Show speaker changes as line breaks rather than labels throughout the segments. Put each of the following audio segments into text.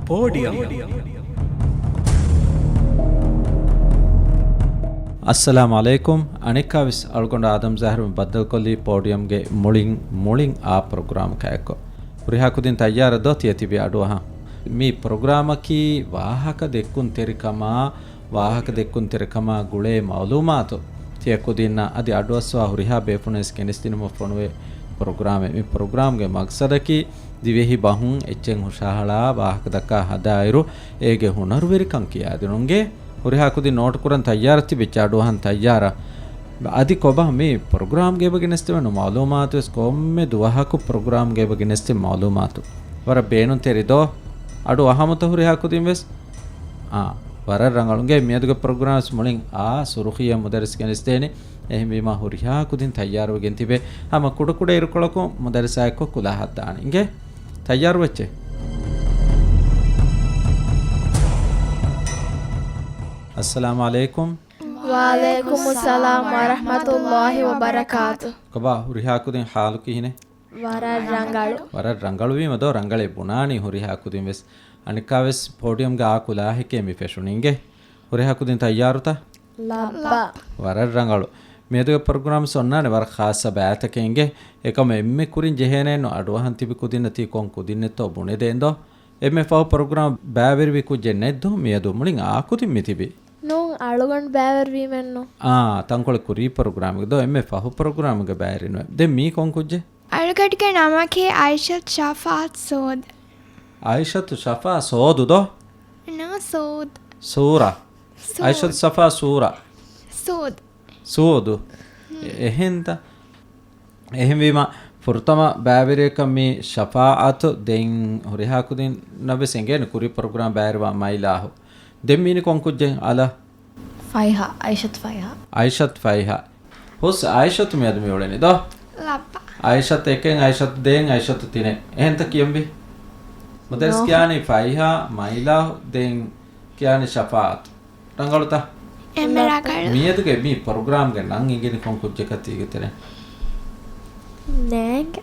Podium.
ಅಸ್ಸಲಾಮು ಅಲೈಕುಂ. ಅಣಿಕಾವಿಸ್ ಅಳ್ಕೊಂಡ ಆದಮ್ ಜಹರ್ ಬದ್ದಲ್ಕೊಲ್ಲಿ ಪೋಡಿಯಂಗೆ ಮುಳಿಂಗ್ ಆ program ಕಾಯಕೊ ಪುರಿಹಾಕುದಿನ್ ತಯ್ಯಾರದೋ ತಿಯತಿಬಿ ಅಡುವಹ me ಪ್ರೋಗ್ರಾಮಕಿ ವಾಹಕ ದೆಕ್ಕುನ್ ತೆರಿಕಮ ಗುಳೆ ಮೌಲೂಮಾತು ತಿಯಕುದಿನ್ನ ಅದಿ ಅಡುವಸ್ವಾ ಹುರಿಹಾ ಬೇಫುನೆಸ್ ಕೆನಿಸ್ತಿನುಮ ಫೊಣುವೆ ಪ್ರೋಗ್ರಾಮೆ ಮಿ ಪ್ರೋಗ್ರಾಮ್ಗೆ ಮಕ್ಸದಕಿ ದಿವೆಹಿ ಬಹುಂ ಎಚ್ಚೆಂಗ್ ಹುಷಾಹಳಾ ವಾಹಕ ದಕ್ಕ ಹದಾಯಿರು ಏಗೆ ಹುಣರ್ವೆರಿಕಂ ಕಿಯಾದಿನುಂಗೆ ಹುರಿಹಾಕುದಿ ನೋಟ್ ಕುರನ್ ತಯ್ಯಾರತಿ ಬಿಚ್ಚಾಡುವಹನ್ ತಯ್ಯಾರ ಅದಿ ಕೊಬ ಮೀ ಪ್ರೋಗ್ರಾಮ್ಗೆ ಬಗೆನೆಸ್ತಿವನು ಮಾಲೂಮಾತು ಕೊಮ್ಮೆ ದುವಹಕು ಪ್ರೋಗ್ರಾಮ್ಗೆ ಬಗೆನೆಸ್ತಿ ಮಾಲೂಮಾತು ವರ ಬೇನು ತೆರಿದೋ ಅಡು ಅಹಮತ ಹುರಿಹಾಕುದಿಂ ವೆಸ್ ವರ ರಂಗಳುಂಗೆ ಮಿಯದುಗೆ ಪ್ರೋಗ್ರಾಮ್ಸ್ ಮುಳಿಂಗ್ ಆ ಸುರುಖಿಯ ಮುದರಿಸ್ ಕೆನಿಸ್ತೇನೆ එහෙම වීම හුරියාකුදින් තයාරුවගෙන් තිබේ හැම කුඩ ඉරුකොලකෝ මුදරිසායකෝ කුලාහත් දාන ඉංගේ තයාරු වෙච්චේ अस्सलाम वालेकुम
वालेकुम अस्सलाम व रहमतुल्लाहि व बरकातुह
कबा हुरिहाकुदिन हालु किहिने वरर रंगाळु वීමදෝ ರಂಗಳೇ ಬುನಾನಿ ಹುರಿಹಾಕುದಿನ್ ವೆಸ್ ಅನಿಕಾವೆಸ್ ಪೋಡಿಯಂ ಗಾ ಕುಲಾಹಿಕೆ ಮಿ ಫೆಶುನಿಂಗೆ ಹುರಿಹಾಕುದಿನ್ ತಯಾರುತಾ
ಲಬ್ಬಾ
ವರರ್ ರಂಗಾಳು ಮೇದುಗೆ ಪ್ರೋಗ್ರಾಮ್ ಸೊನ್ನಾನೆ ವರ ಖಾಸ ಬ್ಯಾತಕೆಂಗೆ ಏಕಮ ಎಮ್ಮೆ ಕುರಿನ್ ಜೆಹೇನೇನು ಅಡುವಹನ್ ತಿಬಿ ಕುದಿನ ತಿ ಕೊಂ ಕುದಿನ್ನೆತ್ತೋ ಬುಣೆದೆಂದೋ ಎಮ್ಮೆ ಫಾವ್ ಪ್ರೋಗ್ರಾಮ್ ಬ್ಯಾವೆರ್ವಿ ಕುಜೆನ್ನೆದ್ದು ಮೇದು ಮುಳಿಂಗ್ ಆಕುದಿನ್ ಮಿತಿಬಿ
ನೋ ಅಳುಗಂಡ್ ಬ್ಯಾವೆರ್ವಿ ಮೆನ್ನು
ತಂಕೊಳೆ ಕುರಿ ಪ್ರೋಗ್ರಾಮ್ ಗೆ ದೋ ಎಮ್ಮೆ ಫಾವ್ ಪ್ರೋಗ್ರಾಮ್ ಗೆ ಬ್ಯಾರಿನ ದೆ ಮೀ ಕೊಂ ಕುಜೆ
ಅಳುಗಟ್ಗೆ ನಮಕೆ ಆಯಿಷತ್ ಶಫಾತ್ ಸೋದ್
ಆಯಿಷತ್ ಶಫಾ ಸೋದು ದೋ
ನೋ ಸೋದ್
ಸೂರಾ ಆಯಿಷತ್ ಶಫಾ ಸೂರಾ
ಸೋದ್
සෝදු එහෙන්ත එහෙමවීම ෆුර්තම බෑවිරේක මේ ශෆාඅතු දෙන් හොරිහාකුදින් නබෙසෙන්ගෙන කුරි ප්‍රෝග්‍රෑම් බෑරවා මයිලාහු දෙම්මීනි කොන්කුජ්ජෙන් අල
ෆයිහා ආයිෂත් ෆයිහා
හොස් ආයිෂත් මෙයද මේ ඔලෙනි දෝ
ලප්පා
ආයිෂත් එකෙන් ආයිෂත් දෙන් ආයිෂත් තිනේ එහෙන්ත කියම්බි මුදර්ස් කියානි ෆයිහා මයිලාහු දෙන් කියානි ශෆාඅත් රංගලුතා
එමරාකල්
මියදුගේ මේ ප්‍රෝග්‍රෑම් ಗೆ නම් ಇಂಗಿನ ಕೊಂಕುಜ್ಜೆ ಕತ್ತಿಗೆತನೆ
ನೇಗ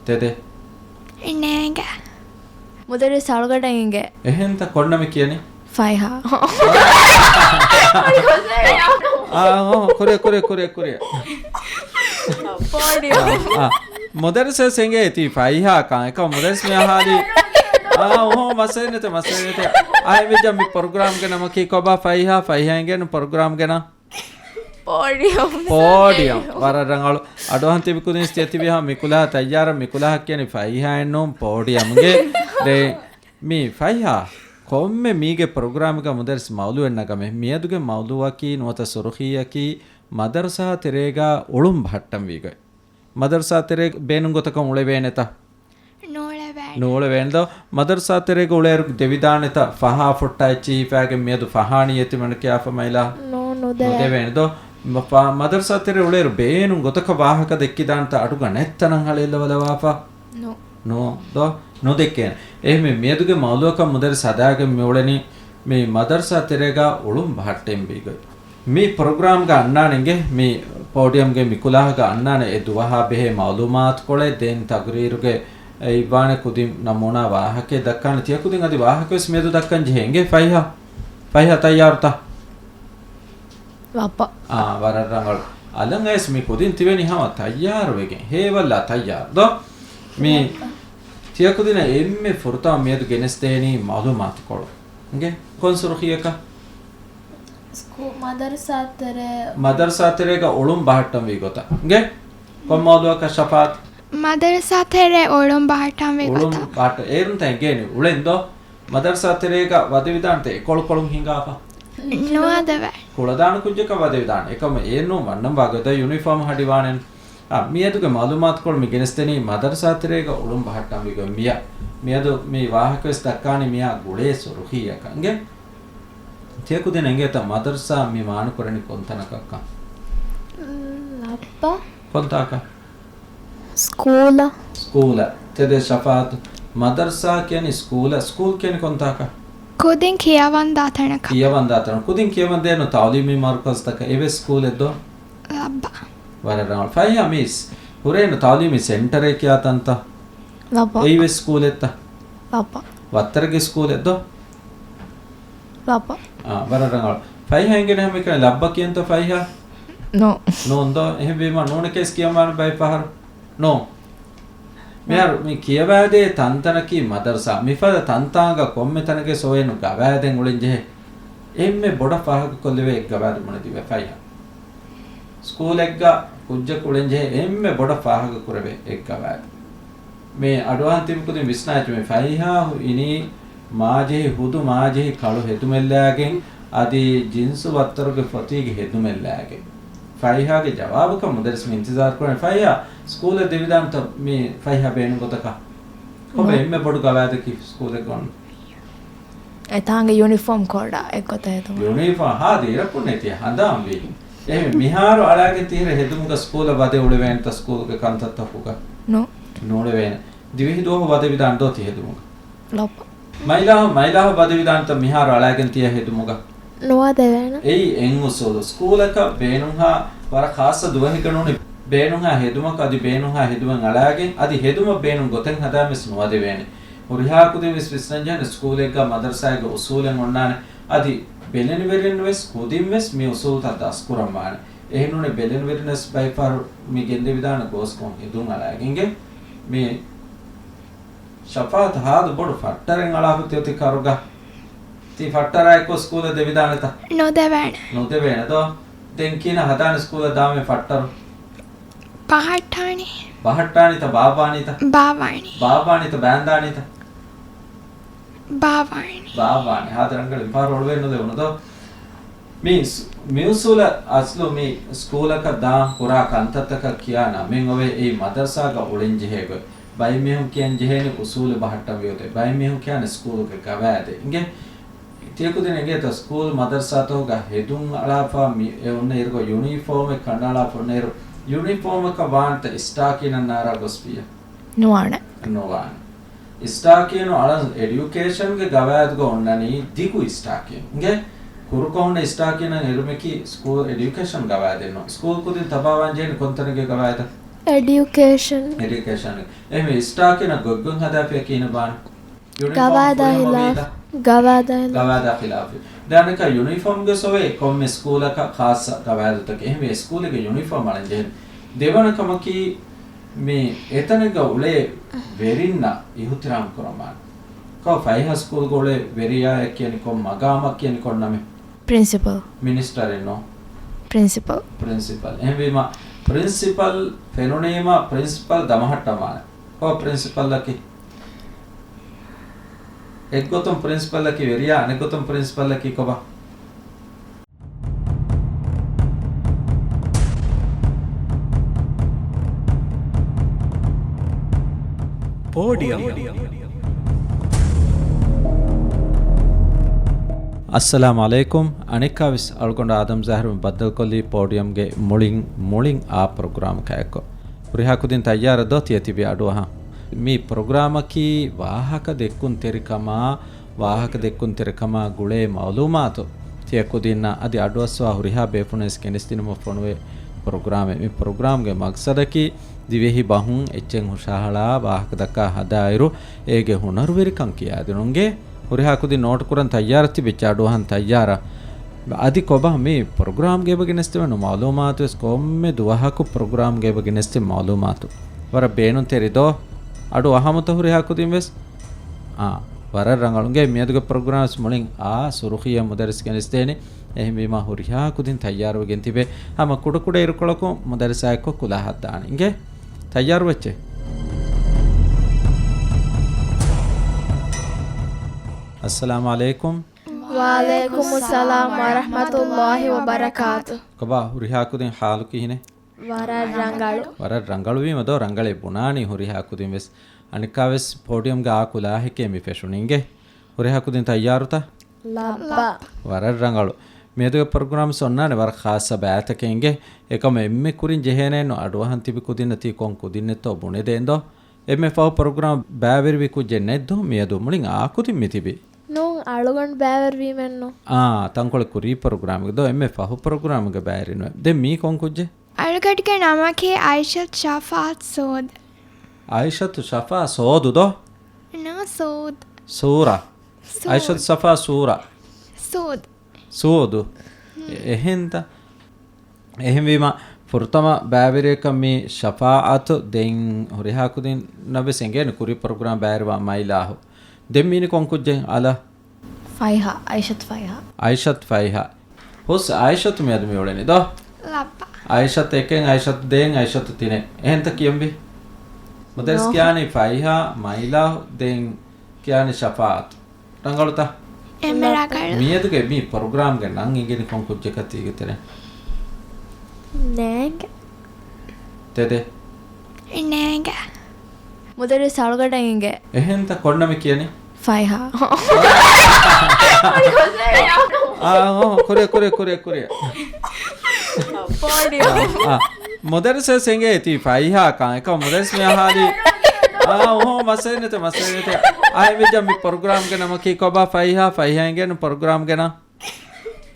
ತೆದೆ
ನೇಗ
ಮುದರಿ ಸಾಳುಗಡಂಗೆ
එහෙන්ත කොන්නම කියන්නේ
ಫೈಹಾ
ಕೊರೆ ಮೊದರ್ಸ ಸೆಂಗೆ ಐತಿ ಫೈಹಾ ಕಾಯಕ ಮೊದರ್ಸ್ ಮೆ ಹಾಲಿ ಮಸೇನತೆ ಆಯ್ ವಿಜ ಮಿ ಪ್ರೋಗ್ರಾಮ್ ಗೆ ನಮಕಿ ಕೊಬಾ ಫೈಹಾ ಗೆ ಪ್ರೋಗ್ರಾಮ್ ಗೆ ನಾ ಪೋಡಿಯಂ ವರ ರಂಗಳು ಅಡೋಹಂತಿ ಬಿಕುದಿನ್ ಸ್ಥಿತಿ ಬಿಹ ಮಿಕುಲಾ ತಯ್ಯಾರ ಮಿಕುಲಾ ಹಕ್ಕಿಯನಿ ಫೈಹಾ ಎನ್ನೋ ಪೋಡಿಯಂ ಗೆ ದೆ ಮಿ ಫೈಹಾ ಕೊಮ್ಮೆ ಮೀಗೆ ಪ್ರೋಗ್ರಾಮ್ ಗೆ ಮುದರ್ಸ್ ಮೌಲು ಎನ್ನಗಮೆ ಮಿಯದುಗೆ ಮೌಲುವಕಿ ನೋತ ಸುರುಖಿಯಕಿ ಮದರ್ಸಾ ತೆರೆಗ ಉಳುಂ ಭಟ್ಟಂ ವಿಗೆ ಮದರ್ಸಾ ತೆರೆ ಬೇನುಂಗೊತಕ ಉಳೆವೇನೆತ ನೋಳೆ ವೇಂದೋ ಮದರ್ಸಾ ತೆರೆಗ ಉಳೆರು ದೇವಿದಾನೆತ ಫಹಾ ಫುಟ್ಟಾ ಚೀಫಾಗೆ ಮಿಯದು ಫಹಾಣಿಯತಿ ಮಣಕೆ ಆಫ ಮೈಲಾ ನೋದೆ ವೇಂದೋ ಮದರ್ಸಾ ತೆರೆ ಉಳೆರು ಬೇನುಂಗೊತಕ ವಾಹಕ ದೆಕ್ಕಿದಾಂತ ಅಡುಗ ನೆತ್ತನಂ ಹಳೆಲ್ಲವಲವಾಫ ನೋ ದೋ නොදෙක්කේන එහෙම මියදුගේ මවුලුවක මුදර සදාගේ මෙවලෙනි මේ මදර්සා තෙරේගා උළුම් බහට්ටෙන් බීගයි මේ ප්‍රෝග්‍රෑම් ගා අන්නානෙගේ මේ පෝඩියම් ගේ මිකුලාහගා අන්නානේ ඒ දුවහා බෙහෙ මාලුමාත් කොලේ දෙන් තගරීරුගේ ඉවානේ කුදින් නමෝනා වාහකේ දක්කන තිය කුදින් අදි වාහකෙස් මෙදු දක්කන් ජෙහෙන්ගේ ෆයිහා තයාරුතා
වප්පා
වරරංගල් අලංගයිස් මේ කුදින් තිවෙනි හම තයාරු වෙගෙන් හේවල්ලා තයාර දෝ මේ තියකුදින එම්මේ ෆුර්තා මියදු ගෙනස්තේනි මාලුමාත් කොළ නගේ කොන්සුරුඛියක මදර්සා තෙරේග උළුම් බහට්ටම් වී ගොත නගේ කොම්මාලුවක ශෆාත්
මදර්සා තෙරේ උළුම් බහට්ටම් වී ගොත
උළුම් බහට ඒරුන් තැන් ගේනි උලෙන්දෝ මදර්සා තෙරේග වදවිදාන්ත කොළකොළුම් හිඟාපා
නොවදව
කුලදාන කුජ්ජක වදවිදාන එකම ඒනෝ වන්නම් වගද යුනිෆෝම් හඩිවානෙන් මියදුගේ මාලුමාත් කොළ මි ගෙනස්තේනි මදර්සා තෙරේග උළුම් බහට්ටම් වී ගො මියදු මේ වාහකස් දක්කානි මියා ගුලේ සුරුඛියක නගේ තියකුදින ಎಂಗೇತ ಮದರ್ಸಾ ಮಿ ಮಾನು ಕೊರನಿ ಕೊಂತನಕಕ್ಕ
ಲಪ್ಪ
ಕೊಂತಾಕ
ಸ್ಕೂಲ
ತೆದೆ ಶಫಾತ್ ಮದರ್ಸಾ ಕೇನಿ ಸ್ಕೂಲ್ ಕೇನಿ ಕೊಂತಾಕ
ಕುದಿನ್ ಕಿಯವಂದಾತನ
ಕುದಿನ್ ಕಿಯವಂದೇನು ತಾಲೀಮಿ ಮಾರ್ಕಸ್ ತಕ ಎವೆ ಸ್ಕೂಲ್ ಎದ್ದೋ
ಲಬ್ಬ
ವರರಾವ್ ಫೈಯಾ ಮಿಸ್ ಹುರೇನು ತಾಲೀಮಿ ಸೆಂಟರ್ ಏಕೆ ಆತಂತ
ಲಬ್ಬ
ಎವೆ ಸ್ಕೂಲ್ ಎತ್ತ
ಲಬ್ಬ
වත්තරගේ ස්කූලෙද්ද
Lapa.
වරරංගල ෆයිහා ඉගෙන හැම එක ලබ්බ කියන්ත ෆයිහා
No.
නෝන්ද එහෙම වීම නෝන කෙස් කියමාන බයි පහර නෝ මෙහර මේ කියවෑදේ තන්තනකී මදරසා මිෆද තන්තාංග කොම්මෙතනගේ සොයනු ගවෑදෙන් උලින් ජෙහෙ එම්මෙ බොඩ පහක කොල්ලෙවේ එක් ගවෑද මොන දිව ෆයිහා ස්කූල් එක්ග කුජ්ජ කුලින් ජෙහෙ එම්මෙ බොඩ පහක කුරවේ එක් ගවෑද මේ අඩුවන් තිබුකුදින් විස්නාච මේ ෆයිහා ඉනි මාජෙහි හුදු මාජෙහි කළු හෙදුමෙල්ලෑගෙන් අදී ජින්සු වත්තරගේ ෆොතීගේ හෙදුමෙල්ලෑගෙන් ෆයිහාගේ ජවාබක මුදර්ස් මේ ඉන්තිසාර කරන ෆයිහා ස්කූල් එකේ දෙවිදාන්ත මේ ෆයිහා බේනු ගොතක ඔබ එම්මෙ බොඩු ගවෑද කි ස්කූල් එක ගොන්න
එතාංග යුනිෆෝම් කෝඩා එක්කොත හේතුම
යුනිෆෝම් හාදී රකුනේ තිය හඳාම් වී එහෙම මිහාරු අලාගේ තීර හෙදුමුක ස්කූල වදේ උඩ වෙන්ත ස්කූල් එක කන්තත් හුක
no
නෝඩ වෙන දිවිහි දෝහ වදේ විදාන් දෝ තිය හෙදුමුක
Lapa.
මයිලාහ වදේ විදාන්ත මිහාරු අලාගෙන් තිය හෙදුමුක
නොවා දෙවන
එයි එන් උසෝල ස්කූල් එක බේනුහා වර ખાસ දුවහිකනෝනේ බේනුහා හෙදුමක අදි බේනුහා හෙදුමන් අලාගෙන් අදි හෙදුම බේනුන් ගොතෙන් හදාමස් නොවා දෙවන්නේ උරිහා කුදේ විස්විස්නජන ස්කූල් එක මදරසායක උසූලෙන් ඔන්නානේ අදි බෙලෙන වෙරෙන් වෙස් කුදින් වෙස් මේ උසූල් තදස් කුරම්මානේ එහෙනුනේ බෙලෙන වෙරෙනස් බයිෆාර මේ ගෙන්දේ විදාන ගෝස් කොන් හෙදුන් අලාගෙන්ගේ මේ ශෆාත් හාද බොඩ ෆට්ටරෙන් අලාපති යති කරුගා ති ෆට්ටරයි කො ස්කූල දෙවිදානත
No devana.
නොදෙවෙන දෝ දෙන් කියන හදාන school දාමේ ෆට්ටරු
Pahatani.
බහට්ටානිත බාබානිත
Bavani.
බාබානිත බෑන්දානිත
Bavani.
බාබානි හතරංගල විපාර roll වෙන්න දෙවනද මේ මියුසුල අස්ලු මේ ස්කූලක දා පුරා කන්තතක කියාන මෙන් ඔවේ ඒ මදරසාග උලින් ජෙහෙග බයි මෙහුම් කියන් ජෙහෙන උසූල බහට්ට වියෝතේ බයි මෙහුම් කියන ස්කූලක ගවෑදේ ඉංගේ තියකුදිනගේ ත ස්කූල් මදරසාතෝග හෙදුන් අලාපා ඒ ඔන්න ඉරග යුනිෆෝම් එක කණ්ඩාලා පොන්නේර යුනිෆෝම් එක වාන්ත ස්ටා කියන නාරා ගොස්පිය
Nuana.
නොවාන ස්ටා කියන අල එඩියුකේෂන් ගේ ගවෑදක ඔන්නනි දිගු ස්ටා කියන්ගේ කුරුකොන්න ස්ටා කියන නිර්මකි ස්කූල් එඩියුකේෂන් ගවෑදෙන්න ස්කූල් කුදින් තබාවන් ජේන කොන්තනගේ ගවෑද
එඩියුකේෂන්
එහෙම ස්ටා කියන ගොග්ගුන් හදාපිය කියන බාන
ගවාදා හිලාෆ්
ගවාදා ඛිලාෆ දානක යුනිෆෝම් ගේ සොවේ කොම් ස්කූල එක ખાસ ගවාදතක එහෙම ස්කූල් එක යුනිෆෝම් අරන් ජෙන් දෙවනකම කි මේ එතනක උලේ වෙරින්න ඉහුතිරම් කරමාන කෝ ෆයිහා ස්කූල් ගෝලේ වෙරියා කියන කොම් මගාමක් කියන කොන්නම
Principal.
මිනිස්ටර් එනෝ
Principal.
प्रिंसिपल එහෙම प्रिंसिपल ෆෙනොනේම प्रिंसिपल දමහට්ටමාන කෝ प्रिंसिपल ලකි එක්ගොතම් प्रिंसिपल ලකි වෙරියා අනෙක්ගොතම් प्रिंसिपल ලකි කොබා
පෝඩියම්
ಅಸ್ಸಲಾಮು ಅಲೈಕುಂ ಅನಿಕಾವಿಸ್ ಅಳ್ಕೊಂಡ ಆದಮ್ ಜಹರ್ ಬದ್ದಲ್ ಕೊಲ್ಲಿ ಪೋಡಿಯಂಗೆ ಮುಳಿಂಗ್ ಆ ಪ್ರೋಗ್ರಾಮ್ ಕಾಯಕೊ ಪುರಿಹಾಕುದಿನ್ ತಯ್ಯಾರ ದೋತಿಯ ತಿಬಿ ಅಡುವ ಮೀ ಪ್ರೋಗ್ರಾಮಕಿ ವಾಹಕ ದೆಕ್ಕುನ್ ತೆರಿಕಮ ಗುಳೆ ಮೌಲೂಮಾತು ತಿಯಕುದಿನ್ನ ಅದಿ ಅಡುವಸ್ವಾ ಹುರಿಹಾ ಬೇಫುನೆಸ್ ಕೆನಿಸ್ತಿನುಮ ಫೊಣುವೆ ಪ್ರೋಗ್ರಾಮೆ ಮೀ ಪ್ರೋಗ್ರಾಮ್ಗೆ ಮಕ್ಸದಕಿ ದಿವೆಹಿ ಬಹುಂ ಎಚ್ಚೆಂಗ್ ಹುಷಾಹಳಾ ವಾಹಕ ದಕ್ಕ ಹದಾಯಿರು ಏಗೆ ಹುನರ್ವೆರಿಕಂ ಕಿಯಾದಿನುಂಗೆ ಹುರಿಹಾಕುದಿ ನೋಟ್ ಕುರನ್ ತಯ್ಯಾರತಿ ಬಿಚ್ಚಾಡುವಹನ್ ತಯ್ಯಾರ ಅದಿ ಕೊಬ ಮೀ ಪ್ರೋಗ್ರಾಮ್ಗೆ ಬಗೆನೆಸ್ತಿವನು ಮಾಲೂಮಾತು ಕೊಮ್ಮೆ ದುವಹಕು ಪ್ರೋಗ್ರಾಮ್ಗೆ ಬಗೆನೆಸ್ತಿ ಮಾಲೂಮಾತು ವರ ಬೇನು ತೆರಿದೋ ಅಡು ಅಹಮತ ಹುರಿಹಾಕುದಿಂ ವೆಸ್ ವರ ರಂಗಳುಂಗೆ ಮಿಯದುಗೆ ಪ್ರೋಗ್ರಾಮ್ಸ್ ಮುಳಿಂಗ್ ಆ ಸುರುಖಿಯ ಮುದರಿಸ್ ಗೆನೆಸ್ತೇನೆ එහෙම වීම ಹುರಿಹಾಕುದಿන් ತಯ್ಯಾರು ಗೆಂತಿವೆ ಹಮ ಕುಡ ಇರುಕೊಳಕು ಮುದರಿಸಾಯಕೊ ಕುಲಹದ್ದಾನೆ ಇಂಗೆ ತಯ್ಯಾರು ವೆಚ್ಚೆ अस्सलाम वालेकुम
वालेकुम अस्सलाम व रहमतुल्लाहि व बरकातुहू
कबा हुरिहाकुदिन हालु किहिने वरर रंगळु वೀಮದೋ ರಂಗಳೆ ಬುನಾನಿ ಹುರಿಹಾಕುದಿನ್ ವೆಸ್ ಅನಿಕಾವೆಸ್ ಪೋಡಿಯಂ ಗ ಆಕುಲಾ ಹೆಕೆ ಮಿ ಫೆಶುನಿಂಗೆ ಹುರಿಹಾಕುದಿನ್ ತಯ್ಯಾರುತಾ
ಲಬ್ಬಾ
ವರರ್ ರಂಗಳು ಮೇದುಗೆ ಪ್ರೋಗ್ರಾಮ್ಸ್ ಒನ್ನಾನೆ ವರ ಖಾಸ ಬ್ಯಾತಕೆಂಗೆ ಏಕಮ ಎಮ್ಮೆ ಕುರಿನ್ ಜೆಹೇನೆನು ಅಡುವಹನ್ ತಿಬಿ ಕುದಿನ ತಿ ಕೊಂ ಕುದಿನ್ನೆತ್ತೋ ಬುಣೆದೆಂದೋ ಎಮ್ಮೆ ಫಾವ್ ಪ್ರೋಗ್ರಾಮ್ ಬ್ಯಾವೆರ್ವಿ ಕುಜೆನ್ನೆದ್ದೋ ಮೇದು ಮುಳಿಂಗ್ ಆಕುದಿನ್ ಮಿತಿಬಿ
ನೋ ಅಳುಗೊಂಡ್ ಬ್ಯಾವರ್ ವೀಮೆನ್ನು
ತಂಕೊಳೆ ಕುರಿ ಪ್ರೋಗ್ರಾಮ್ ಗೆ ಎಮ್ಮೆ ಫಾವ್ ಪ್ರೋಗ್ರಾಮ್ ಗೆ ಬ್ಯಾರಿನು ದೆ me ಕೊಂ ಕುಜೆ
ಅಳುಗಟ್ಗೆ ನಮಕೆ ಆಯಿಷತ್ ಶಫಾತ್ Sood
ಆಯಿಷತ್ Shafa ಸೋದುದೋ
no Sood
සූරා අයිෂත් සෆා සූරා
Sud.
සූදු එහෙන්ත එහෙමවීම ෆුර්තම බෑවිරේක මේ ශෆාඅත් දෙන් හොරිහාකුදින් නබෙසෙන්ගෙන කුරි ප්‍රෝග්‍රෑම් බෑරවා මයිලාහු දෙම්මීනි කොන්කුජ්ජෙන් අල
ෆයිහා අයිෂත් ෆයිහා
අයිෂත් ෆයිහා හොස් අයිෂත් මෙයද මෙවලනේ දෝ
Lappa.
අයිෂත් එකෙන් අයිෂත් දෙන් අයිෂත් තිනේ එහෙන්ත කියම්බි මොදර්ස් කියන්නේ ෆයිහා මයිලාහු දෙන් කියන්නේ ශෆාඅත් රංගලුතා
Emeragala.
මියදුගේ මේ ප්‍රෝග්‍රෑම් එක නම් ඉගෙන කොන්කුජ්ජ කතියකතනේ
Nega.
තෙදේ
Nega.
මුදරි සල්ගඩන්ගේ
එහෙන්ත කොන්නම කියන්නේ
ෆයිහා
ಕೊರೆ ಮೊದರ್ಸ ಸೆಂಗೆ ತಿ ಫೈಹಾ ಕಾಂಕ ಮೊದರ್ಸ್ ಮೆ ಹಾಲಿ ಓ ಮಸೆನೆತೆ ಆಯ್ ವಿಜ ಮಿ ಪ್ರೋಗ್ರಾಮ್ ಗೆ ನಮಕಿ ಕೊಬಾ ಫೈಹಾ ಗೆ ನ ಪ್ರೋಗ್ರಾಮ್ ಗೆ ನ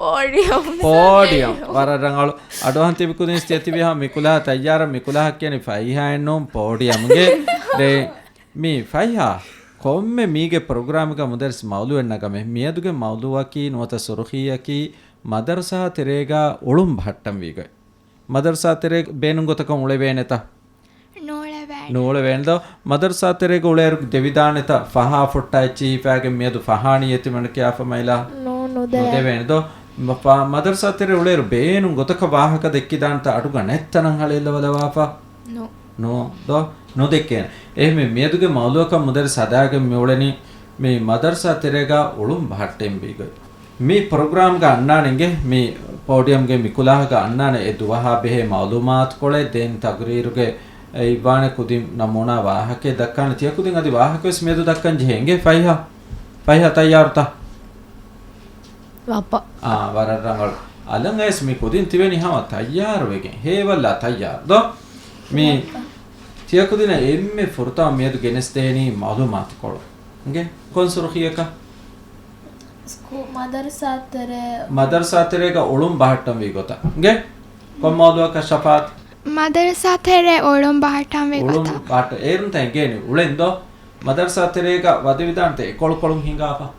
ಪೋಡಿಯಂ ವರರಂಗಳು ಅಡೋಹಂತಿ ಬಿಕುದಿನ್ ಸ್ಥಿತಿ ಬಿಹ ಮಿಕುಲಾ ತಯ್ಯಾರ ಮಿಕುಲಾ ಹಕ್ಕೆನಿ ಫೈಹಾ ಎನ್ನೋ ಪೋಡಿಯಂ ಗೆ ದೆ ಮಿ ಫೈಹಾ ಕೊಮ್ಮೆ ಮೀಗೆ ಪ್ರೋಗ್ರಾಮ್ಗ ಮುದರ್ಸ್ ಮೌಲು ಎನ್ನಗಮೆ ಮಿಯದುಗೆ ಮೌಲುವಕಿ ನುವತ ಸುರುಖಿಯಕಿ ಮದರ್ಸಾ ತೆರೆಗ ಉಳುಂ ಭಟ್ಟಂ ವೀಗ ಮದರ್ಸಾ ತೆರೆ ಬೇನುಂಗೊತಕ ಉಳೆವೇನೆತ ನೂಳೆ ವೇಣದ ಮದರ್ಸಾ ತೆರೆಗ ಉಳೆರು ದೆವಿದಾನೆತ ಫಹಾ ಫುಟ್ಟ ಚೀಫಾಗೆ ಮಿಯದು ಫಹಾಣಿಯತಿ ಮಣಕೆ ಆಫ ಮೈಲಾ ನುದೆ ವೇಣದ ಮದರ್ಸಾ ತೆರೆ ಉಳೆರು ಬೇನುಂಗೊತಕ ವಾಹಕ ದೆಕ್ಕಿದಾಂತ ಅಡುಗ ನೆತ್ತನಂ ಹಳೆಲ್ಲವಲವಾಫ ನೋ ದೋ නොදෙක්කේන එහෙම මියදුගේ මවුලුවක මුදර සදාගේ මෙවලනි මේ මදර්සා තෙරේගා උළුම් බහට්ටෙන් බීගයි මේ ප්‍රෝග්‍රෑම් ಗ ಅಣ್ಣಾನಿಗೆ මේ ಪೋಡಿಯಂ ಗೆ ಮಿಕುಲಾಹಗ ಅಣ್ಣಾನೆ ಎ ದುವಹಾ ಬೆಹೆ ಮಾಲೂಮಾತ್ ಕೊಳೆ ದೇನ್ ತಗ್ರೀರುಗೆ ಇವಾನೆ ಕುದಿಂ ನಮೂನಾ ವಾಹಕೆ ದಕ್ಕನ ತಿಯ ಕುದಿಂ ಅದಿ ವಾಹಕಸ್ ಮೇದು ದಕ್ಕನ್ ಜೆಂಗೆ ಫೈಹಾ ತಯಾರ್ತಾ
ವಾಪ
ವರರಂಗಳು ಅಲಂಗೈಸ್ ಮಿ ಕುದಿಂ ತಿವೆನಿ ಹವ ತಯಾರ್ ವೆಗೆ ಹೇವಲ್ಲ ತಯಾರ್ ದೋ ಮೀ තියකුදින එම්මේ ෆුර්තා මියදු ගෙනස්තේනි මාලුමාත් කොළ නගේ කොන්සුරුඛියක මදර්සාතරේක උළුම් බහට්ටම් වී ගොත නගේ කොම්මාලුවක ශෆාත්
Madrasatere olum bahatam
උළුම්
vegota.
බහට ඒරුන් තැන්ගේනි උලෙන්දෝ මදර්සාතරේක වදවිදාන්ත එකොළ කොළුම් හිඟාපා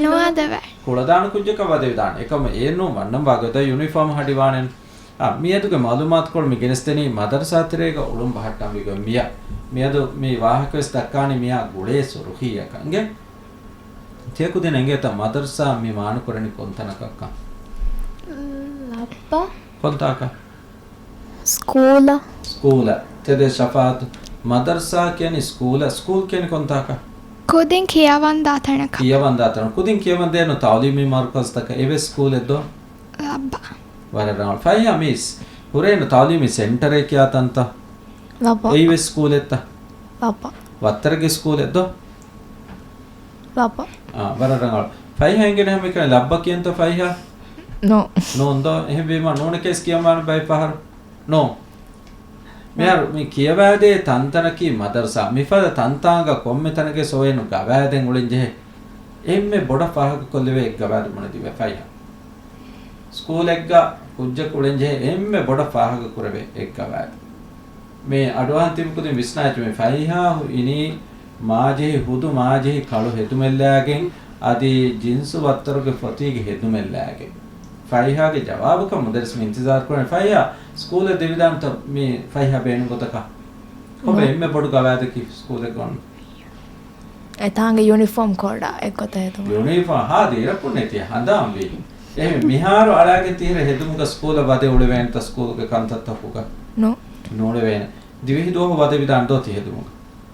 No adava.
කුලදාන කුජ්ජක වදවිදාන එකම ඒනෝ වන්නම් වාගත යුනිෆෝම් හඩිවානෙන් මියදුගේ මාලුමාත් කොළ මි ගෙනස්තේනි මදර්සාතරේක උළුම් බහට්ටම් වී ගො මියදු මේ වාහකස් දක්කානි මියා ගුලේ සුරුඛියක නගේ තියකුදින ಎಂಗೇತ ಮದರ್ಸಾ ಮಿ ಮಾನು ಕೊರನಿ ಕೊಂತನಕಕ್ಕ
Lappa.
ಕೊಂತಾಕ
Skoola.
ತೆದೆ ಶಫಾತ್ ಮದರ್ಸಾ ಕೇನಿ ಸ್ಕೂಲ್ ಕೇನಿ ಕೊಂತಾಕ
Kudin kiyavan datanaka.
ಕಿಯವಂದಾತನ ಕುದಿನ್ ಕಿಯವಂದೇನು ತಾಲೀಮಿ ಮಾರ್ಕಸ್ ತಕ ಎವೆ ಸ್ಕೂಲ್ ಎದ್ದೋ
Labba.
ವರರಾಲ್ ಫೈಯಾ ಮಿಸ್ ಹುರೇನು ತಾಲೀಮಿ ಸೆಂಟರ್ ಏಕಿಯಾತಂತ
ವಾಪ
ಎವೆ ಸ್ಕೂಲ್ ಎತ್ತ
ವಾಪ
ವತ್ತರಗೆ ಸ್ಕೂಲ್ ಎದ್ದೋ
ವಾಪ
ವರರಾಲ್ ಫೈಯಾ ಹೆಂಗೆನೆ ಹಮಿಕ ಲಬ್ಬಕಿ ಅಂತ ಫೈಯಾ
ನೋ
ನೋಂದೋ එහෙබීම නෝන කේස් කියමාන බයි පහර නෝ මෙයාර මේ කියවෑදේ තන්තනකී මදර්සා මිෆද තන්තාංග කොම්මෙතනගේ සොයනු ගවෑදෙන් උලින් ජෙහෙ එම්මේ බොඩ පහක කොල්ලෙවේ එක් ගවෑද මොන දිවේ ෆයියා ස්කූල් එක්ග කුජ්ජ කුලෙන් ජෙහෙ එම්මේ බොඩ පහක කුරවේ එක් ගවෑද මේ අඩුවන් තිබුකුදින් විස්නාච මේ ෆයියා ඉනි මාජෙහි හුදු මාජෙහි කළු හෙතුමෙල්ලෑගෙන් අදී ජින්සු වත්තරගේ ෆොතීගේ හෙතුමෙල්ලෑගෙන් फ़ाइहा के जवाब का मुदरस में इंतजार करें फ़ाइहा स्कूल देविदान तब में फ़ाइहा बेनु को तका को में बड़ गवाद की स्कूल कौन
එතාංග යුනිෆෝම් කෝඩා එක්කොත හේතුම
यूनिफॉर्म हा दे रखने थी हंदाम भी ए मिहार वाला के तीर हेदुम का स्कूल वादे उड़े वेन त स्कूल के कांत तकुगा
නෝ
नोड़े वेन दिवे दो वादे विदान दो थी हेदुम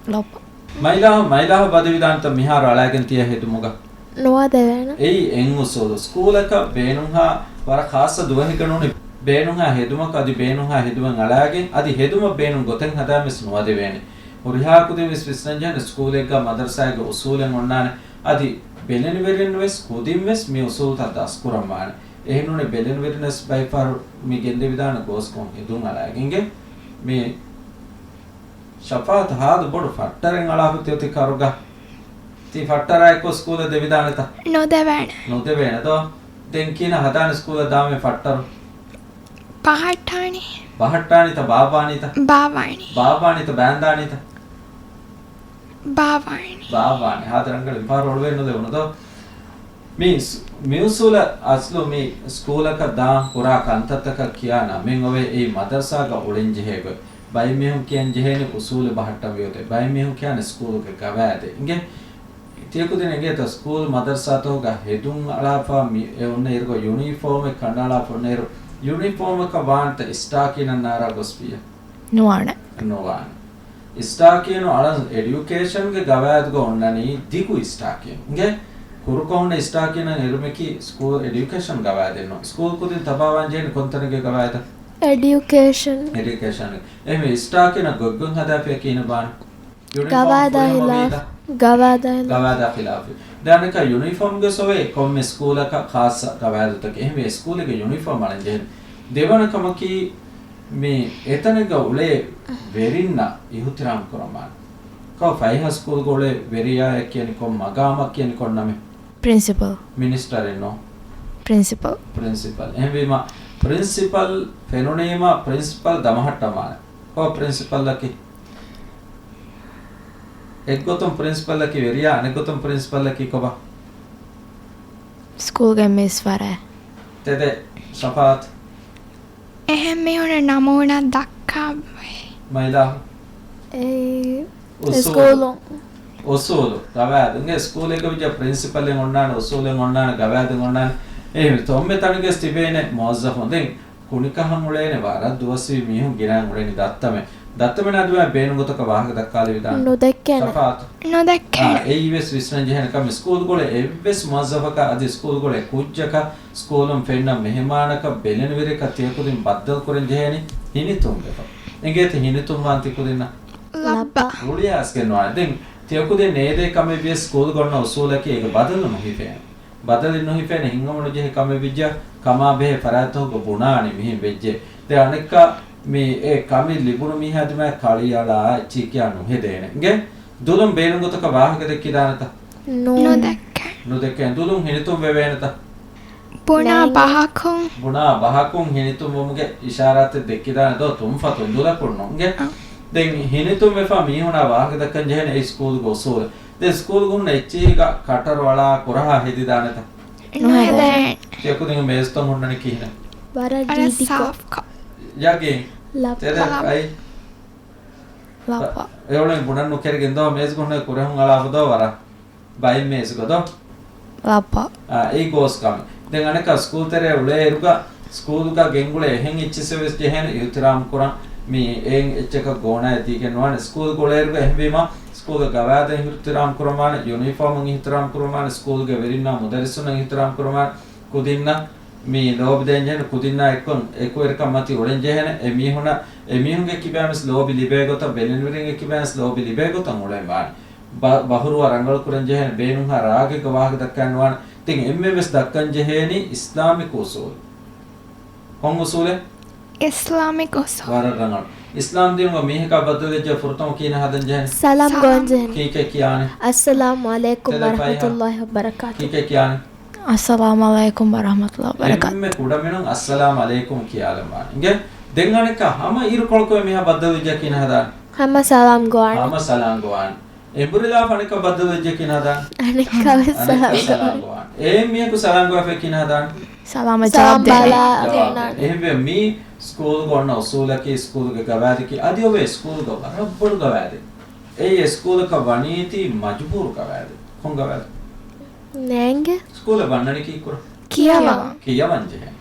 ලොප
महिला वादे विदान त मिहार वाला के तीर हेदुमगा
නොවදවන
ei engu solo schoolaka beenunha wara khassa duwahikanuni beenunha hedumaka adi beenunha heduman alagen adi heduma beenun goten hadamis nuwade wene uriha kudi vis visnanjan schoolega madrasaega usulen onnane adi belen verin wes kudim wes mi usul ta daskuramane ehnune belen verines by far mi gende vidana goskon hedun alagenge mi shafat hadu bodu fattaren alapati oti karuga ती फट्टरा एको school देविदानता
No devana.
नोते Ben तो देंकीना हदान school दामे फट्टर
Pahatani.
बहट्टानी त बाबानी त
Bavani.
बाबानी त बैंदानी त
Bavani.
ಬಾವಾಣಿ ಹಾದರಂಗಳ ವಿಪಾರ ಒಳವೇನದೆ ಉನದೋ මියසුල අස්ලු මේ ස්කූලක දා පුරා කන්තත්තක කියාන මෙන් ඔවේ ඒ මදර්සාග උලින් ජෙහෙග බයි මෙහුම් කියන් ජෙහෙනි උසූල බහට්ට වියෝතේ බයි මෙහුම් කියන්නේ ස්කූලක ගවෑදේ ඉංගේ තියකු දෙනගේ ත ස්කූල් මදර්සාතෝග හෙදුන් අලාපා ඒ ඔන්න ඉරගෝ යුනිෆෝම් එක කණ්ඩාලා පොන්නේරු යුනිෆෝම් එක වාන්ත ස්ටා කියන නාරා ගොස්පිය
නුවාන
නොවාන ස්ටා කියන අල එඩියුකේෂන් ගේ ගවෑදග ඔන්නනි දිගු ස්ටා කියන ඉංගේ ಕುರುಕೋಣ ಇಸ್ಟಾಕಿನ ನಿರ್ಮಿಕಿ ಸ್ಕೂಲ್ ಎಡ್ಯುಕೇಷನ್ ಗವಾಯದೆನ್ನು ಸ್ಕೂಲ್ ಕುದಿನ ತಬಾವನ್ ಜೇನ ಕೊಂತನಗೆ ಗವಾಯದ
ಎಡ್ಯುಕೇಷನ್
ಎಮೆ ಇಸ್ಟಾಕಿನ ಗೊಗ್ಗುಂ ಹದಾಫೆ ಕೀನ ಬಾನ್
ಗವಾದ
ಖಿಲಾಫ್ ದಾನಕ ಯೂನಿಫಾರ್ಮ್ ಗೆ ಸೊವೆ ಕೊಮ್ಮೆ ಸ್ಕೂಲಕ ಖಾಸ ಗವಾಯದತಕ ಎಮೆ ಸ್ಕೂಲಿಗೆ ಯೂನಿಫಾರ್ಮ್ ಅಳನ್ ಜೇನ ದೇವನ ಕಮಕಿ ಮೆ ಎತನಗ ಉಳೆ ವೆರಿನ್ನ ಇಹುತಿರಾಮ್ ಕುರಮಾನ್ ಕೋ ಫೈಹ ಸ್ಕೂಲ್ ಗೋಳೆ ವೆರಿಯಾ ಎಕ್ಕಿಯನಿ ಕೊಂ ಮಗಾಮ ಎಕ್ಕಿಯನಿ ಕೊನ್ನಮೆ
ಪ್ರಿನ್ಸಿಪಲ್
ಮಿನಿಸ್ಟರ್ ಏನೋ ಪ್ರಿನ್ಸಿಪಲ್ ಎಂವಿಮ ಪ್ರಿನ್ಸಿಪಲ್ ಫೆನೋನೇಮ ಪ್ರಿನ್ಸಿಪಲ್ ದಮಹಟ್ಟಮಾನ ಕೋ ಪ್ರಿನ್ಸಿಪಲ್ ಲಕಿ ಎಗ್ಗೊತಂ ಪ್ರಿನ್ಸಿಪಲ್ ಲಕಿ ವೆರಿಯಾ ಅನೆಗೊತಂ ಪ್ರಿನ್ಸಿಪಲ್ ಲಕಿ ಕೊಬಾ
ಸ್ಕೂಲ್ಗೆ ಮಿಸ್ ವರೆ
ತೆದೆ ಶಫಾತ್
එහෙම මෙහුන නමෝන දක්කා
ಮೈಲಾ ಉಸೂಲು ಗವಾದ ಇಂಗೆ ಸ್ಕೂಲಿಗೆ ವಿಜ ಪ್ರಿನ್ಸಿಪಲ್ ಒಂಡಾನ ಉಸೂಲೆ ಒಂಡಾನ ಗವಾದ ಒಂಡಾನ ಏ ತೊಮ್ಮೆ ತನಗೆ ಸ್ಟಿಬೇನೆ ಮೌಜಫ್ ಒಂದೆ ಕುಣಿಕಹಂ ಉಳೇನೆ ವಾರ ದುವಸಿ ಮೀಹು ಗಿರಾಂ ಉಳೇನಿ ದತ್ತಮೆ ನದುವೆ ಬೇನು ಗೊತಕ ವಾಹಕ ದಕ್ಕಾಲಿ ವಿಧಾನ
නොදැක්කේ
ඒයිවෙස් විශ්න ජහනකම ස්කූල් ගොල එවස් මෞජෆක අදි ස්කූල් ගොල කුජ්ජක ස්කූලම් ෆෙන්න මෙහෙමානක බෙලෙන විරක තියකුදින් බද්දල් කරන් ජහනි හිනිතුම් දෙක එගේත හිනිතුම් වාන්ති කුදින්න
ලබ්බා
උලියාස් කරනවා දැන් තියකුදේ නේදේ කමේ විය ස්කූල් ගොන්න උසූලකේ ඒක බදලු නොහිපේ බදලින් නොහිපේ හිංගමනු ජෙහ කමේ විජ්ජ කමා බේ ෆරාතෝ ග බුණානි මිහි වෙජ්ජේ දැන් අනෙක්ක මේ ඒ කමේ ලිබුණු මිහදම කාලියාලා චීකියානු හෙදේන ගේ දුලම් බේනුගතක වාහක දෙකී දානත නොදැක්කේ දුලම් හිනිතුම් වෙවේනත
පුනා බහකුන්
හිනිතුම් මොමුගේ ඉෂාරාත් දෙකී දාන දෝ තුම් ෆතුන් දුල පුන්නු ගේ දැන් හිනිතුම් වෙෆා මීහුණා වාහක දක්කන් ජෙහෙන ඒ ස්කූල් ගොසෝල දැන් ස්කූල් ගුන්න එච්චීග කටර වලා කුරහා හෙදි දානත
නොහැදෑ
තියකුදින් මේස්තම් හොන්නනි කීන
බර
අර
දීදිකෝ
සාෆ්කා
යගේ තෙද අයි
ಲಪ್ಪ
එවලෙන් බුණන් නොකරගෙන්දෝ මේස් ගොන්න කුරහුන් අලාපදෝ වර බයි මේස් ගොදෝ
ಲಪ್ಪ
ඒ ගෝස් කම දැන් අනක ස්කූල් තරේ උලේ එරුග ස්කූල් ගා ගෙන්ගුලේ එහෙන් ඉච්චසෙවස් ජෙහෙන යුතරාම් කුරන් මේ එන් එච්චක ගෝනා ඇති කියනවනේ ස්කූල් ගොලේ එරුග එහෙවීම ස්කූල් ගවාද යුතරාම් කුරමාන යුනිෆෝම් යුතරාම් කුරමාන ස්කූල් ගේ වෙරින්නා මුදරිසුන යුතරාම් කුරමාන කුදින්න මේ ලෝබ දෙන් ජෙහෙන කුදින්න එක්ක එරකම් මති ඔරෙන් ජෙහෙන එමිහුන්ගේ කිබෑමස් ලෝබි ලිබේ ගොත බෙලෙන් වෙරින්ගේ කිබෑමස් ලෝබි ලිබේ ගොත ඔලෙන් වාන බහරුව රංගල කුරන් ජෙහෙන බේනුන් හා රාගේ ගවාහක දක්කන්වාන තින් එම්එම්එස් දක්කන් ජෙහෙනි ඉස්ලාමික උසූල් කොන් උසූලේ
ඉස්ලාමික උසූල්
වර රංගල ඉස්ලාම් දිනුව මේක බද්දලෙජ ෆුර්තම කියන හදන් ජෙහෙන
සලාම් ගොන්ජෙන්
කීකේ කියන්නේ
අස්සලාමු අලයිකුම් වරහමතුල්ලාහි වබරකාතු
කීකේ කියන්නේ
ಅಸ್ಸಲಾಮು ಅಲೈಕುಂ ವರಹಮತುಲ್ಲಾಹಿ ವಬರಕಾತು
එම්මෙ කුඩමිනුන් අස්සලාමු අලයිකුම් කියලාම ඉංගේ දෙන් අනෙක හැම ඉරු කොල්කෝ මෙහා බද්දලෙජ කියන හදන්
හැම සලාම් ගෝන්
හැම සලාම් ගෝන් එබුරිලා ෆනික බද්දලෙජ කියන හදන්
අනික සලාම්
ගෝන් මියකු සලාම් ගෝෆ කියන හදන්
ಸಲಾಮ
ಸಲಾಮ್
ಜವಾಬ್
ಬಾಲಾ
එහෙම මේ ස්කූල් ගොන්න උසූලකී ස්කූල් ගේ ගවාදිකි අදී ඔබේ ස්කූල් ගව රබ්බල් ගවාදි ඒ ස්කූල් ක වනීති මජබූර් ගවාදි කොන් ගවාදි
නෑංගේ
ස්කූල් වන්නනි කී කර
කියවා
කියවන් ජේ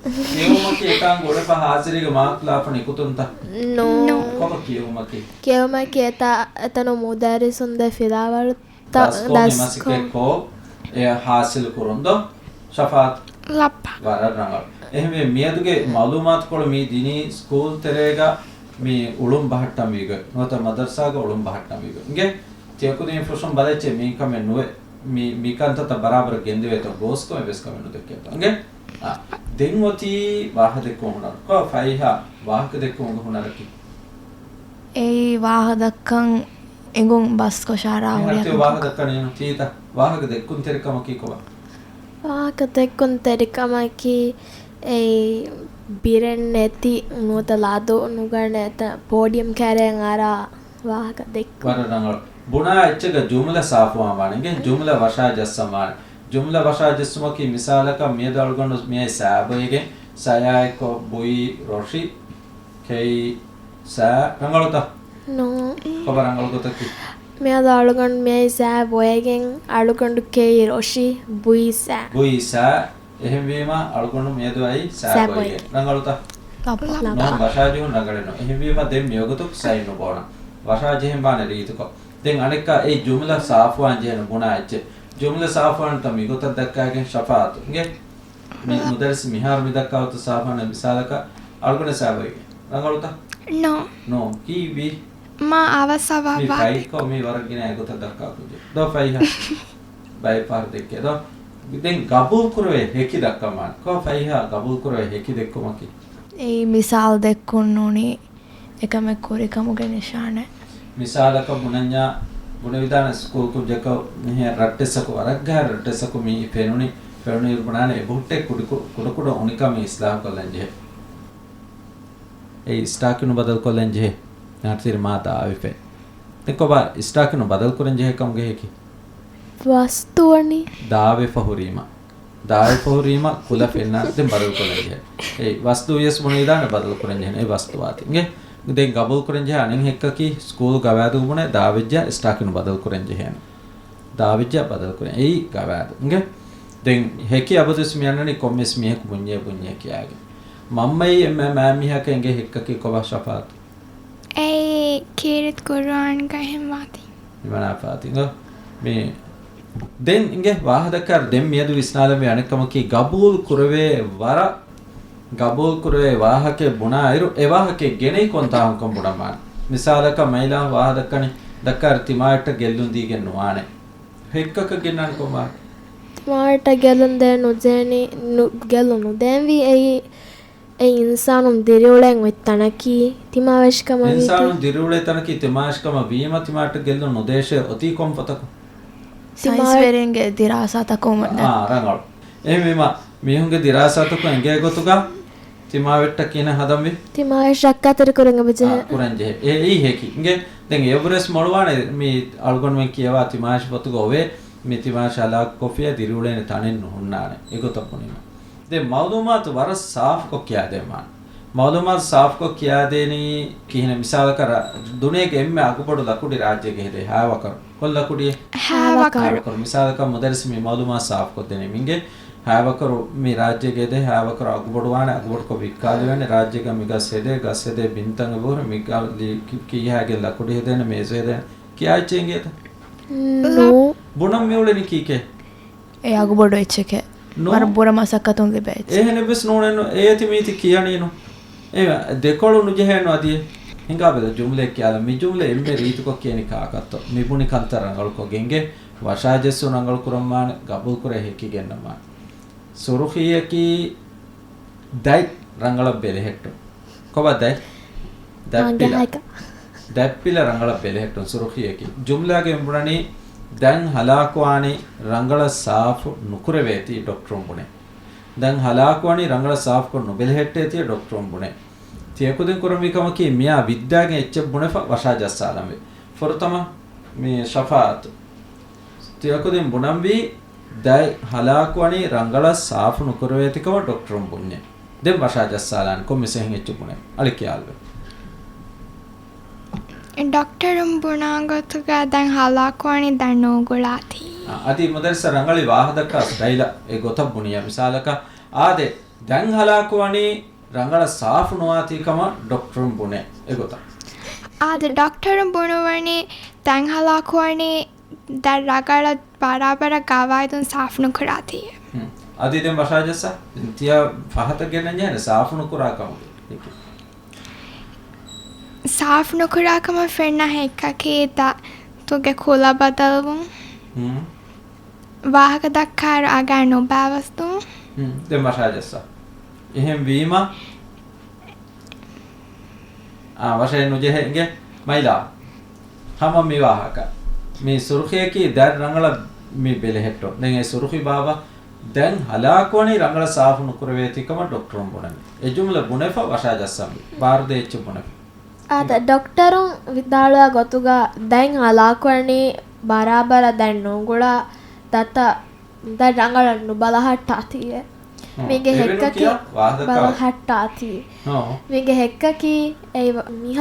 කියවමකි එකන් ගොඩ පහ හාසිරිගේ මාක්ලා ෆනි කුතුන්ත
නෝ
කොම කියවමකි
කියවම කියතා එතන මුදාරිසුන් ද ෆිලාවල්
දස්කෝ කෝ එය හාසිල් කුරුන්දෝ ශෆාත්
ලප්පා
වර රංගල් එහෙම මියදුගේ මාලුමාත් කොළ මේ දිනී ස්කූල් තරේග මේ උළුම් බහට්ටම් වීග නොත මදර්සාග උළුම් බහට්ටම් වීග ඉගේ තියකුදින් ෆොෂම් බලච්චේ මේ කමෙන් නුවේ මේ කන්තත බරාබර ගෙන්දෙවෙත ගෝස්කෝ වෙස් කමෙන් නුදෙක්කේ ඉගේ දෙන්වති වාහ දෙකෝ හුණා කො ෆයිහා වාහක දෙකෝ හුණාරකි
ඒ ವಾಹ ದಕ್ಕಂ ಎಂಗುಂ ಬಸ್ ಕೊ ಶಾರಾ
හරිය වාහ දක්කන යන තීත වාහක දෙක්කුන් තෙරකම කීකෝ
වාහක දෙක්කුන් තෙරිකමකි ඒ බිරෙන් නැති නුවත ලාදෝ නුගන්න ඇත පෝඩියම් කැරයන් ආරා වාහක දෙක්ක
වර රංගල් buna echega jumla safwa manenge jumla washa jassaman jumla washa jassuma ki misalaka miyada algonus miya saabege sayayko bui roshi kei sa rangaluta
no
koba rangaluta ki
miyada algon miya saabegen algondu kei roshi buisa
එහෙම වීම අලුගොණු මියදු අයි සාබෝයි රංගලුත
lapa
no වශාජු නගරෙනෝ එහෙම වීම දෙම් මියගතුක් සයිනු බෝන වශාජ එහෙම බාන රීතුක දැන් අනෙක්ක ඒ ජුම්ලා සාෆුවන් ජේන බුනාච්ච ජුම්ලා සාෆුවන් තම මිගත දක්කාගෙන් ෂෆාත් ගේ මේ මුදර්ස් මිහාර මිදක්කවත සාෆුවන් මිසාලක අලුගොණ සාබෝයි රංගලුත
No.
no kiwi
Ma avasava
මේ
vati.
ෆයිල් කො මේ වරගෙන ඒගොත දක්කා කුජ දෝ ෆයිහ බයි පාර දෙකේ දෝ දැන් ගබුල් කුරවේ හෙකි දක්කමන් කො ෆයිහ ගබුල් කුරවේ හෙකි දෙක්කමකි
ඒ මිසාල් දෙක්කුන්නෝනි එකම කුරිකමුගේ නිශාන
මිසාලක බුණඤ්ඤා බුණ විදාන ස්කූල් කුජක මෙහෙ රට්ටසක වරග්ගහ රට්ටසක මේ පෙනුනි බුණානේ බුට්ටේ කුඩ උනිකම ඉස්ලාම් කොල්ලන්ජේ ඒ ස්ටාකිනු බදල් කොල්ලන්ජේ නාතිර මාතා ආවිපේ දෙකෝබා ස්ටාකිනු බදල් කොරන්ජේ කම්ගේ හෙකි
වස්තුවනි
දාවේ ෆහුරීම කුල ෆෙන්නා දෙන් බදල් කොරන්ජේ ඒ වස්තු යස් බුණ විදාන බදල් කොරන්ජේ ඒ වස්තුවාතිගේ දැන් ගබල් කොරන්ජේ අනින් හෙක්කකි ස්කූල් ගවෑදු බුණ දාවෙජ්ජ ස්ටාකිනු බදල් කොරන්ජේ හේන දාවෙජ්ජ බදල් කොරන් ඒ ගවෑදු ගේ දැන් හෙකි අබදුස් මියන්නනි කොම්මස් මියක බුඤ්ඤේ කියාගේ මම්මයි මෑමිහක එංගේ හෙක්කකි කොබ ෂෆාත්
Ei kirit Quran kahim vati.
ඉමනා පාතිංග මේ දැන් ඉංගේ වාහදකර දෙම් මියදු විස්නාලම අනෙක්කමකි ගබූල් කුරවේ වාහකේ බුණා අයිරු ඒ වාහකේ ගෙනේ කොන්තාම් කොම් බුණමාන මිසාලක මයිලා වාහදකනි දකර තිමායට ගෙල්ලුන් දීගෙන නොආනේ හෙක්කක ගෙන්නන් කොමා
මාට ගැලුන් දැන් නොජේනි ගැලුණු දැන් වි ඒ ඉන්සානුම් දිරිවලෙන් වෙත්තනකි තිමාවශ්කම වී
ඉන්සානුම් දිරිවලේ තනකි තිමාවශ්කම වීම තිමාට ගෙල්ලුන් නොදේශ ඔති කොම්පතක
සයින්ස් වෙරෙන්ගේ දිරාසතකෝම
රංගල් එහෙම මිහුන්ගේ දිරාසතක එංගේ ගොතුගා තිමාවෙට්ට කියන හදම්වි
තිමාවශ්ක් අතර කරංග බජහ
කුරංජේ ඒ හෙකි ඉංගේ දැන් එවරස් මොළවානේ මේ අල්ගොන් මෙන් කියවා තිමාෂ් පතු ගොවේ මේ තිමාෂ් අලා කොෆිය දිරිවලේ තනෙන් නොහුන්නානේ ඒකතපොනිම දැන් මවුදුමාත් වර සාෆ් කො කියා දෙමාන මවුදුමාත් සාෆ් කො කියා දෙනි කිහින මිසාල කර දුනේක එම්මේ අකුපඩු ලකුඩි රාජ්‍යගේ හෙදේ හාවකර කොල් ලකුඩියේ
Havakar.
මිසාල ක මුදර්ස් මේ මවුදුමාත් සාෆ් කො දෙනි මින්ගේ හාවකර මේ රාජ්‍යගේ හෙදේ හාවකර අකුපඩු වාන අකුපඩු කො විකාල වෙන්නේ රාජ්‍යක මිගස් හෙදේ බින්තංග බොර මිගල් කීයාගේ ලකුඩි හෙදෙන මේස හෙදෙන කියා චෙන්ගේත
no
බුණම් මෙවලෙනි කීකේ
ඒ අගුබොඩ එච්චක මර බොර මසක්කතුන් දෙබැච්
එහෙන බස් නෝනන ඒති මීති කියනේනු ඒ දෙකොළු නුජහෙනු අදිය හිඟාබද ජුම්ලේ කියලා මි ජුම්ලේ එම්බේ රීතුක කියනි කාකත්ත මිබුනි කන්තරංගල් කො ගෙන්ගේ වශාජස්සු නංගල් කුරම්මාන ගබුල් කුරේ හෙකි ගෙන්නමා සුරුඛියකි දයි රංගල බෙලෙහෙට්ටු කොබදයි දැප්පිල රංගල බෙලෙහෙට්ටු සුරුඛියකි ජුම්ලාගේ එම්බුණනි දැන් හලාක්වානි රංගල සාෆ් නුකුරවේති ඩොක්ටරුම් බුනේ දැන් හලාක්වානි රංගල සාෆ් කො නොබෙලෙහෙට්ටේති ඩොක්ටරුම් බුනේ තියකුදෙන් කරමිකම කි මියා විද්‍යාගෙන් එච්ච බුනේ වශාජස්සාලම් වේ ෆොරතම මේ ෂෆාත් තියකුදෙන් බුනම් වි දැයි හලාක්වානි රංගල සාෆ් නුකුරවේතිකව ඩොක්ටරුම් බුන්නේ දෙන් වශාජස්සාලන් කොම්මෙසෙන් එච්ච බුනේ අලි කියාල්වේ
Doctor Umbunagatuga dan halakwani dan nogulati.
අති මුදර්ස රංගලි වාහදක ස්ටයිල ඒ ගොත බුනිය මිසාලක ආදේ දැන් හලාක්වානි රංගල සාෆ් නොවාතිකම ඩොක්ටරුම් බුනේ ඒ ගොත
Ada Doctor Umbunawani dan halakwani dan ragala barabara gawaidun safnu kurati.
අදි දැන් වශාජස්ස තියා පහත ගෙනන්නේ නේ සාෆ් නොකරාකම
Safnu kurakama ferna hekka keda tuge kula badalvun. Wahaka dakkar agar no bavastu.
දැන් වශාජස්ස එහෙම වීම වශයෙන් නුජෙහෙගේ මයිලා හැම මේ වාහක මේ සුරුඛියකි දැන් රංගල මේ බෙලෙහෙට්ටෝ දැන් ඒ සුරුඛි බාබා දැන් හලාක්වණි රංගල සාෆ් නුකර වේතිකම ඩොක්ටරුම් බුණනි ඒ ජුම්ල බුණෙෆ වශාජස්සම් බාරදෙච්ච බුණෙෆ
ಆದ ಡಾಕ್ಟರುನ್ ವಿದಾಳ ಗೊತ್ತುಗ ದೈನ್ ಹಲಾಕೊಣಿ ಬರಾಬರ ದೈನ್ ನೋಗುಳ ದತ್ತ ದ ರಂಗಳನ್ನು ಬಲಹಟ್ಟಾತಿಯೆ ಮಿಗೆ ಹೆಕ್ಕಕಿ ಬಲಹಟ್ಟಾತಿ ಮಿಗೆ ಹೆಕ್ಕಕಿ ಏ